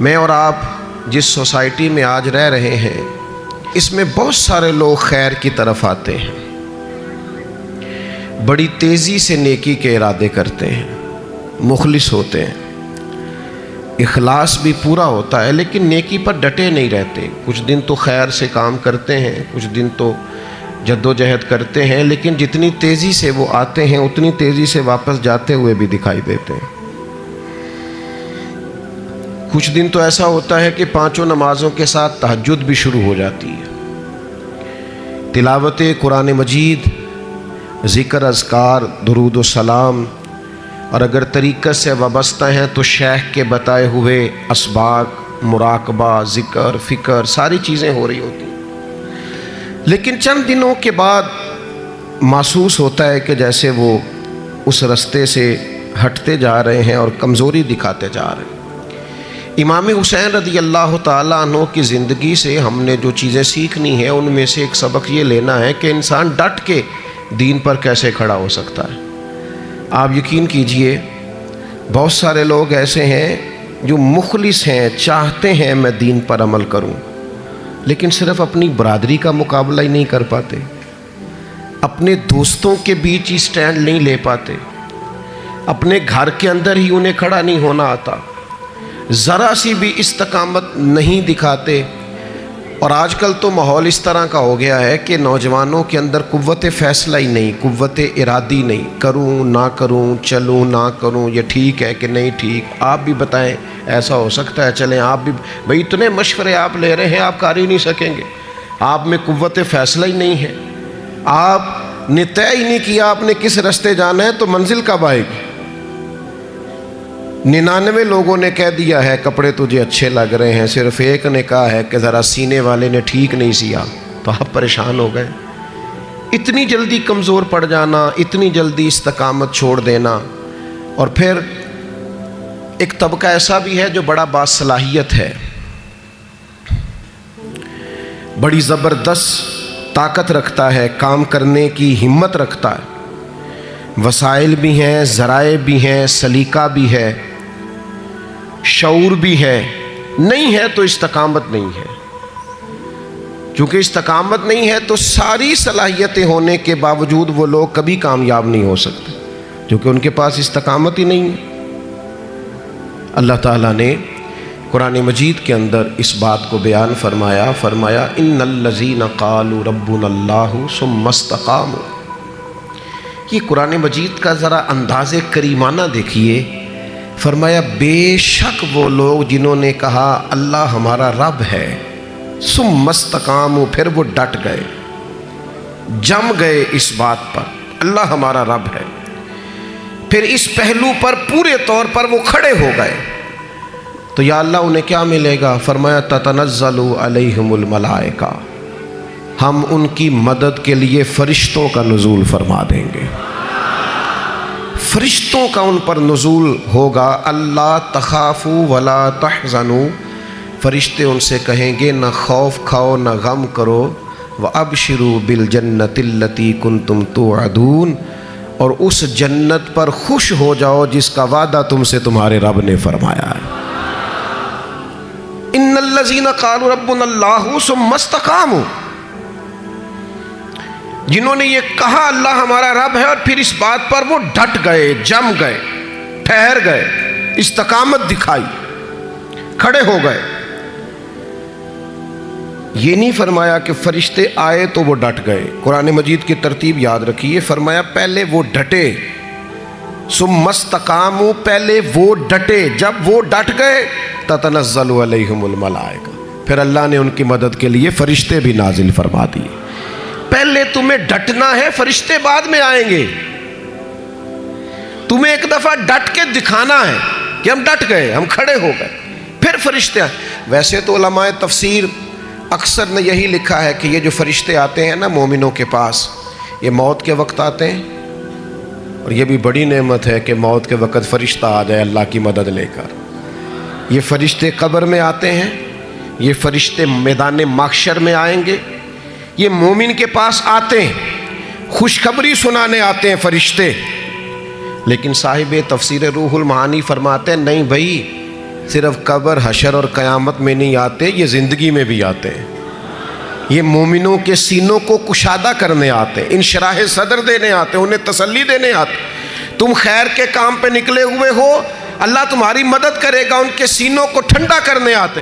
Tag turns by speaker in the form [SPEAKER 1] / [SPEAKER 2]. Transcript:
[SPEAKER 1] میں اور آپ جس سوسائٹی میں آج رہ رہے ہیں اس میں بہت سارے لوگ خیر کی طرف آتے ہیں، بڑی تیزی سے نیکی کے ارادے کرتے ہیں، مخلص ہوتے ہیں، اخلاص بھی پورا ہوتا ہے، لیکن نیکی پر ڈٹے نہیں رہتے۔ کچھ دن تو خیر سے کام کرتے ہیں، کچھ دن تو جد و جہد کرتے ہیں، لیکن جتنی تیزی سے وہ آتے ہیں اتنی تیزی سے واپس جاتے ہوئے بھی دکھائی دیتے ہیں۔ کچھ دن تو ایسا ہوتا ہے کہ 5 نمازوں کے ساتھ تہجد بھی شروع ہو جاتی ہے، تلاوت قرآن مجید، ذکر، اذکار، درود و سلام، اور اگر طریقت سے وابستہ ہیں تو شیخ کے بتائے ہوئے اسباق، مراقبہ، ذکر، فکر، ساری چیزیں ہو رہی ہوتی ہیں۔ لیکن چند دنوں کے بعد محسوس ہوتا ہے کہ جیسے وہ اس رستے سے ہٹتے جا رہے ہیں اور کمزوری دکھاتے جا رہے ہیں۔ امام حسین رضی اللہ تعالیٰ عنہ کی زندگی سے ہم نے جو چیزیں سیکھنی ہیں ان میں سے ایک سبق یہ لینا ہے کہ انسان ڈٹ کے دین پر کیسے کھڑا ہو سکتا ہے۔ آپ یقین کیجئے بہت سارے لوگ ایسے ہیں جو مخلص ہیں، چاہتے ہیں میں دین پر عمل کروں، لیکن صرف اپنی برادری کا مقابلہ ہی نہیں کر پاتے، اپنے دوستوں کے بیچ ہی سٹینڈ نہیں لے پاتے، اپنے گھر کے اندر ہی انہیں کھڑا نہیں ہونا آتا، ذرا سی بھی استقامت نہیں دکھاتے۔ اور آج کل تو ماحول اس طرح کا ہو گیا ہے کہ نوجوانوں کے اندر قوت فیصلہ ہی نہیں، قوت ارادی نہیں، کروں نہ کروں، چلوں نہ کروں، یہ ٹھیک ہے کہ نہیں ٹھیک، آپ بھی بتائیں ایسا ہو سکتا ہے، چلیں آپ بھی، بھئی اتنے مشورے آپ لے رہے ہیں، آپ کر ہی نہیں سکیں گے، آپ میں قوت فیصلہ ہی نہیں ہے، آپ نے طے ہی نہیں کیا آپ نے کس رستے جانا ہے، تو منزل کب آئے گی؟ 99 لوگوں نے کہہ دیا ہے کپڑے تجھے اچھے لگ رہے ہیں، صرف ایک نے کہا ہے کہ ذرا سینے والے نے ٹھیک نہیں سیا، تو آپ پریشان ہو گئے۔ اتنی جلدی کمزور پڑ جانا، اتنی جلدی استقامت چھوڑ دینا۔ اور پھر ایک طبقہ ایسا بھی ہے جو بڑا باصلاحیت ہے، بڑی زبردست طاقت رکھتا ہے، کام کرنے کی ہمت رکھتا ہے، وسائل بھی ہیں، ذرائع بھی ہیں، سلیقہ بھی ہے، شعور بھی ہے، نہیں ہے تو استقامت نہیں ہے۔ چونکہ استقامت نہیں ہے تو ساری صلاحیتیں ہونے کے باوجود وہ لوگ کبھی کامیاب نہیں ہو سکتے، کیونکہ ان کے پاس استقامت ہی نہیں ہے۔ اللہ تعالیٰ نے قرآن مجید کے اندر اس بات کو بیان فرمایا ان الذین قالوا ربنا اللہ ثم استقاموا۔ یہ قرآن مجید کا ذرا انداز کریمانہ دیکھیے، فرمایا بے شک وہ لوگ جنہوں نے کہا اللہ ہمارا رب ہے، ثم استقاموا، پھر وہ ڈٹ گئے، جم گئے اس بات پر اللہ ہمارا رب ہے، پھر اس پہلو پر پورے طور پر وہ کھڑے ہو گئے، تو یا اللہ انہیں کیا ملے گا؟ فرمایا تتنزل علیہم الملائکہ، ہم ان کی مدد کے لیے فرشتوں کا نزول فرما دیں گے، فرشتوں کا ان پر نزول ہوگا۔ اللہ تخافوا ولا تحزنوا، فرشتے ان سے کہیں گے نہ خوف کھاؤ نہ غم کرو، وابشروا بالجنۃ التی کنتم توعدون، اور اس جنت پر خوش ہو جاؤ جس کا وعدہ تم سے تمہارے رب نے فرمایا ہے۔ ان الذین قالوا ربنا اللہ ثم استقاموا، جنہوں نے یہ کہا اللہ ہمارا رب ہے اور پھر اس بات پر وہ ڈٹ گئے، جم گئے، ٹھہر گئے، استقامت دکھائی، کھڑے ہو گئے۔ یہ نہیں فرمایا کہ فرشتے آئے تو وہ ڈٹ گئے، قرآن مجید کی ترتیب یاد رکھیے، فرمایا پہلے وہ ڈٹے، ثم استقاموا، پہلے وہ ڈٹے، جب وہ ڈٹ گئے تتنزل علیہم الملائکہ، پھر اللہ نے ان کی مدد کے لیے فرشتے بھی نازل فرما دیے۔ پہلے تمہیں ڈٹنا ہے، فرشتے بعد میں آئیں گے، تمہیں ایک دفعہ ڈٹ کے دکھانا ہے کہ ہم ڈٹ گئے، ہم کھڑے ہو گئے، پھر فرشتے آئیں۔ ویسے تو علماء تفسیر اکثر نے یہی لکھا ہے کہ یہ جو فرشتے آتے ہیں نا مومنوں کے پاس، یہ موت کے وقت آتے ہیں، اور یہ بھی بڑی نعمت ہے کہ موت کے وقت فرشتہ آ جائے اللہ کی مدد لے کر۔ یہ فرشتے قبر میں آتے ہیں، یہ فرشتے میدان محشر میں آئیں گے، یہ مومن کے پاس آتے ہیں، خوشخبری سنانے آتے ہیں فرشتے۔ لیکن صاحب تفسیر روح المعانی فرماتے ہیں نہیں بھائی، صرف قبر حشر اور قیامت میں نہیں آتے، یہ زندگی میں بھی آتے ہیں. یہ مومنوں کے سینوں کو کشادہ کرنے آتے، انشراح صدر دینے آتے، انہیں تسلی دینے آتے. تم خیر کے کام پہ نکلے ہوئے ہو، اللہ تمہاری مدد کرے گا، ان کے سینوں کو ٹھنڈا کرنے آتے.